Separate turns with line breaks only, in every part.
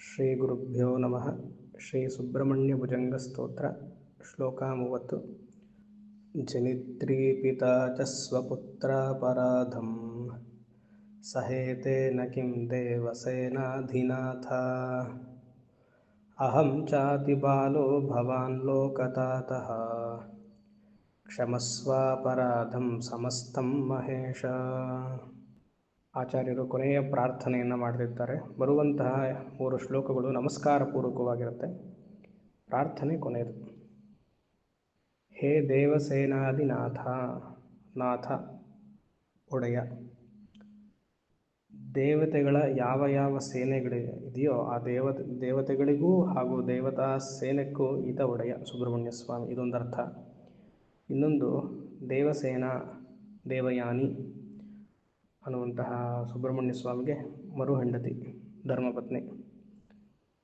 ಶ್ರೀ ಗುರುಭ್ಯೋ ನಮಃ. ಶ್ರೀ ಸುಬ್ರಹ್ಮಣ್ಯ ಭುಜಂಗ ಸ್ತೋತ್ರ ಶ್ಲೋಕ 30. ಜನಿತ್ರೀ ಪಿತಾ ಚ ಸ್ವಪುತ್ರಾಪರಾಧಂ ಸಹೇತೇನ ಕಿಂ ದೇವಸೇನಾಧಿನಾಥ. ಅಹಂ ಚಾತಿ ಬಾಲೋ ಭವಾನ್ ಲೋಕತಾತಃ ಕ್ಷಮಸ್ವಾಪರಾಧಂ ಸಮಸ್ತಂ ಮಹೇಶ. ಆಚಾರ್ಯರು ಕೊನೆಯ ಪ್ರಾರ್ಥನೆಯನ್ನು ಮಾಡಲಿದ್ದಾರೆ. ಬರುವಂತಹ 3 ಶ್ಲೋಕಗಳು ನಮಸ್ಕಾರ ಪೂರ್ವಕವಾಗಿರುತ್ತೆ. ಪ್ರಾರ್ಥನೆ ಕೊನೆಯದು. ಹೇ ದೇವಸೇನಾದಿನಾಥ, ನಾಥ ಒಡೆಯ, ದೇವತೆಗಳ ಯಾವ ಸೇನೆಗಳಿದೆಯೋ ಆ ದೇವತೆಗಳಿಗೂ ಹಾಗೂ ದೇವತಾ ಸೇನೆಗೂ ಈತ ಒಡೆಯ ಸುಬ್ರಹ್ಮಣ್ಯ ಸ್ವಾಮಿ, ಇದೊಂದು ಅರ್ಥ. ಇನ್ನೊಂದು, ದೇವಸೇನಾ ದೇವಯಾನಿ ಅನ್ನುವಂತಹ ಸುಬ್ರಹ್ಮಣ್ಯ ಸ್ವಾಮಿಗೆ ಮರು ಹೆಂಡತಿ, ಧರ್ಮಪತ್ನಿ.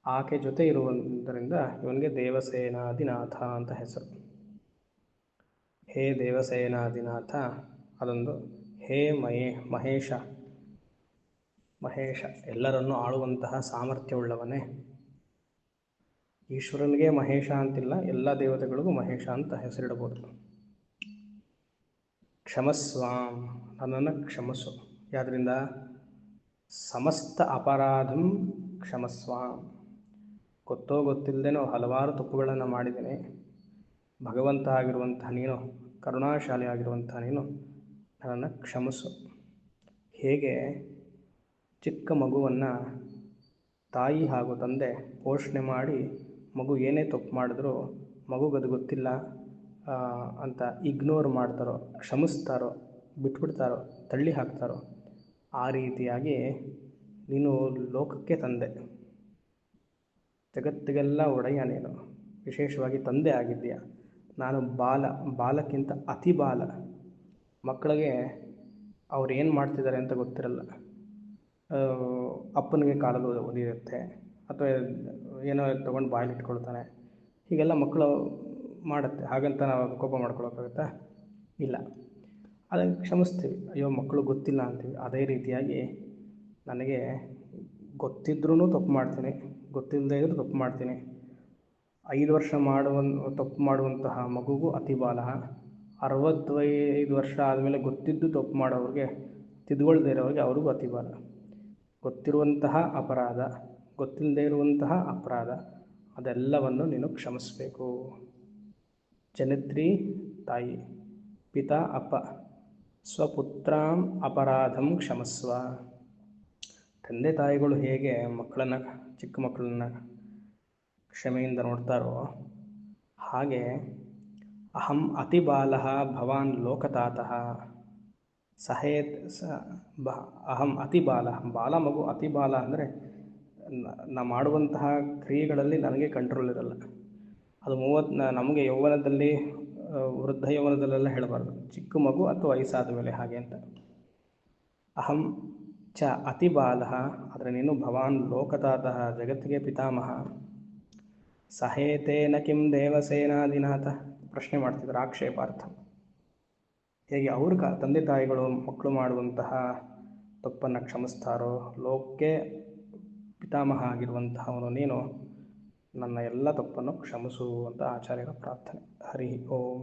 ಆಕೆ ಜೊತೆ ಇರುವುದರಿಂದ ಇವನಿಗೆ ದೇವಸೇನಾದಿನಾಥ ಅಂತ ಹೆಸರು. ಹೇ ದೇವಸೇನಾದಿನಾಥ ಅದೊಂದು. ಹೇ ಮಹೇಶ, ಎಲ್ಲರನ್ನೂ ಆಳುವಂತಹ ಸಾಮರ್ಥ್ಯವುಳ್ಳವನೇ. ಈಶ್ವರನಿಗೆ ಮಹೇಶ ಅಂತಿಲ್ಲ, ಎಲ್ಲ ದೇವತೆಗಳಿಗೂ ಮಹೇಶ ಅಂತ ಹೆಸರಿಡಬಹುದು. ಕ್ಷಮಸ್ವಾಂ, ನನ್ನನ್ನು ಕ್ಷಮಿಸು. ಯಾದ್ರಿಂದ ಸಮಸ್ತ ಅಪರಾಧಂ ಕ್ಷಮಸ್ವಾಂ, ಗೊತ್ತೋ ಗೊತ್ತಿಲ್ಲದೇನೋ ಹಲವಾರು ತಪ್ಪುಗಳನ್ನು ಮಾಡಿದ್ದೇನೆ. ಭಗವಂತ ಆಗಿರುವಂತಹ ನೀನು, ಕರುಣಾಶಾಲಿ ಆಗಿರುವಂತಹ ನೀನು ನನ್ನನ್ನು ಕ್ಷಮಿಸು. ಹೇಗೆ ಚಿಕ್ಕ ಮಗುವನ್ನು ತಾಯಿ ಹಾಗೂ ತಂದೆ ಪೋಷಣೆ ಮಾಡಿ ಮಗು ಏನೇ ತಪ್ಪು ಮಾಡಿದ್ರೂ ಮಗುಗದು ಗೊತ್ತಿಲ್ಲ ಅಂತ ಇಗ್ನೋರ್ ಮಾಡ್ತಾರೋ, ಕ್ಷಮಿಸ್ತಾರೋ, ಬಿಟ್ಬಿಡ್ತಾರೋ, ತಳ್ಳಿ ಹಾಕ್ತಾರೋ, ಆ ರೀತಿಯಾಗಿ ನೀನು ಲೋಕಕ್ಕೆ ತಂದೆ, ಜಗತ್ತಿಗೆಲ್ಲ ಒಡೆಯ ನೀನು, ವಿಶೇಷವಾಗಿ ತಂದೆ ಆಗಿದ್ದೀಯ. ನಾನು ಬಾಲಕ್ಕಿಂತ ಅತಿ ಬಾಲ. ಮಕ್ಕಳಿಗೆ ಅವ್ರು ಏನು ಮಾಡ್ತಿದ್ದಾರೆ ಅಂತ ಗೊತ್ತಿರಲ್ಲ. ಅಪ್ಪನಿಗೆ ಕಾಲಲ್ಲಿ ಒದಿರುತ್ತೆ ಅಥವಾ ಏನೋ ತೊಗೊಂಡು ಬಾಯಲ್ಲಿ ಇಟ್ಕೊಳ್ತಾನೆ. ಹೀಗೆಲ್ಲ ಮಕ್ಕಳು ಮಾಡುತ್ತೆ. ಹಾಗಂತ ನಾವು ಕೋಪ ಮಾಡ್ಕೊಳಕ್ಕಾಗುತ್ತಾ? ಇಲ್ಲ. ಅದನ್ನು ಕ್ಷಮಿಸ್ತೀವಿ. ಅಯ್ಯೋ ಮಕ್ಕಳು ಗೊತ್ತಿಲ್ಲ ಅಂತೀವಿ. ಅದೇ ರೀತಿಯಾಗಿ ನನಗೆ ಗೊತ್ತಿದ್ರೂ ತಪ್ಪು ಮಾಡ್ತೀನಿ, ಗೊತ್ತಿಲ್ಲದೆ ಇದ್ರೂ ತಪ್ಪು ಮಾಡ್ತೀನಿ. 5 ವರ್ಷ ತಪ್ಪು ಮಾಡುವಂತಹ ಮಗುಗೂ ಅತಿ ಬಾಲ, 65 ವರ್ಷ ಆದಮೇಲೆ ಗೊತ್ತಿದ್ದು ತಪ್ಪು ಮಾಡೋರಿಗೆ, ತಿದ್ಕೊಳ್ದೇ ಇರೋರಿಗೆ ಅವ್ರಿಗೂ ಅತಿ ಬಾಲ. ಗೊತ್ತಿರುವಂತಹ ಅಪರಾಧ, ಗೊತ್ತಿಲ್ಲದೆ ಇರುವಂತಹ ಅಪರಾಧ, ಅದೆಲ್ಲವನ್ನು ನೀನು ಕ್ಷಮಿಸಬೇಕು. ಜನಿತ್ರಿ ತಾಯಿ, ಪಿತಾ ಅಪ್ಪ, ಸ್ವಪುತ್ರಾಂ ಅಪರಾಧಂ ಕ್ಷಮಸ್ವ. ತಂದೆ ತಾಯಿಗಳು ಹೇಗೆ ಚಿಕ್ಕ ಮಕ್ಕಳನ್ನ ಕ್ಷಮೆಯಿಂದ ನೋಡ್ತಾರೋ ಹಾಗೆ ಅಹಂ ಅತಿ ಬಾಲಃ ಭವಾನ್ ಲೋಕತಾತಃ ಅಹಂ ಅತಿ ಬಾಲ ಮಗು. ಅತಿ ಬಾಲ ಅಂದರೆ ನಾ ಮಾಡುವಂತಹ ಕ್ರಿಯೆಗಳಲ್ಲಿ ನನಗೆ ಕಂಟ್ರೋಲ್ ಇರಲ್ಲ. ಅದು ನಮಗೆ ಯೌವನದಲ್ಲಿ, ವೃದ್ಧ ಯೌವನದಲ್ಲೆಲ್ಲ ಹೇಳಬಾರ್ದು, ಚಿಕ್ಕ ಮಗು ಅಥವಾ ವಯಸ್ಸಾದ ಮೇಲೆ ಹಾಗೆ ಅಂತ. ಅಹಂ ಚ ಅತಿ ಬಾಲಃ, ಆದರೆ ನೀನು ಭವಾನ್ ಲೋಕತಾತಃ, ಜಗತ್ತಿಗೆ ಪಿತಾಮಹ. ಸಹೇತೇನ ಕಿಂ ದೇವಸೇನಾದಿನಾಥ, ಪ್ರಶ್ನೆ ಮಾಡ್ತಿದ್ದಾರೆ ಆಕ್ಷೇಪಾರ್ಥ. ಹೇಗೆ ಅವ್ರ ತಂದೆ ತಾಯಿಗಳು ಮಕ್ಕಳು ಮಾಡುವಂತಹ ತಪ್ಪನ್ನು ಕ್ಷಮಿಸ್ತಾರೋ, ಲೋಕಕ್ಕೆ ಪಿತಾಮಹ ಆಗಿರುವಂತಹವನು ನೀನು ನನ್ನ ಎಲ್ಲ ತಪ್ಪನ್ನು ಕ್ಷಮಿಸು ಅಂತ ಆಚಾರ್ಯರ ಪ್ರಾರ್ಥನೆ. ಹರಿ ಓಂ.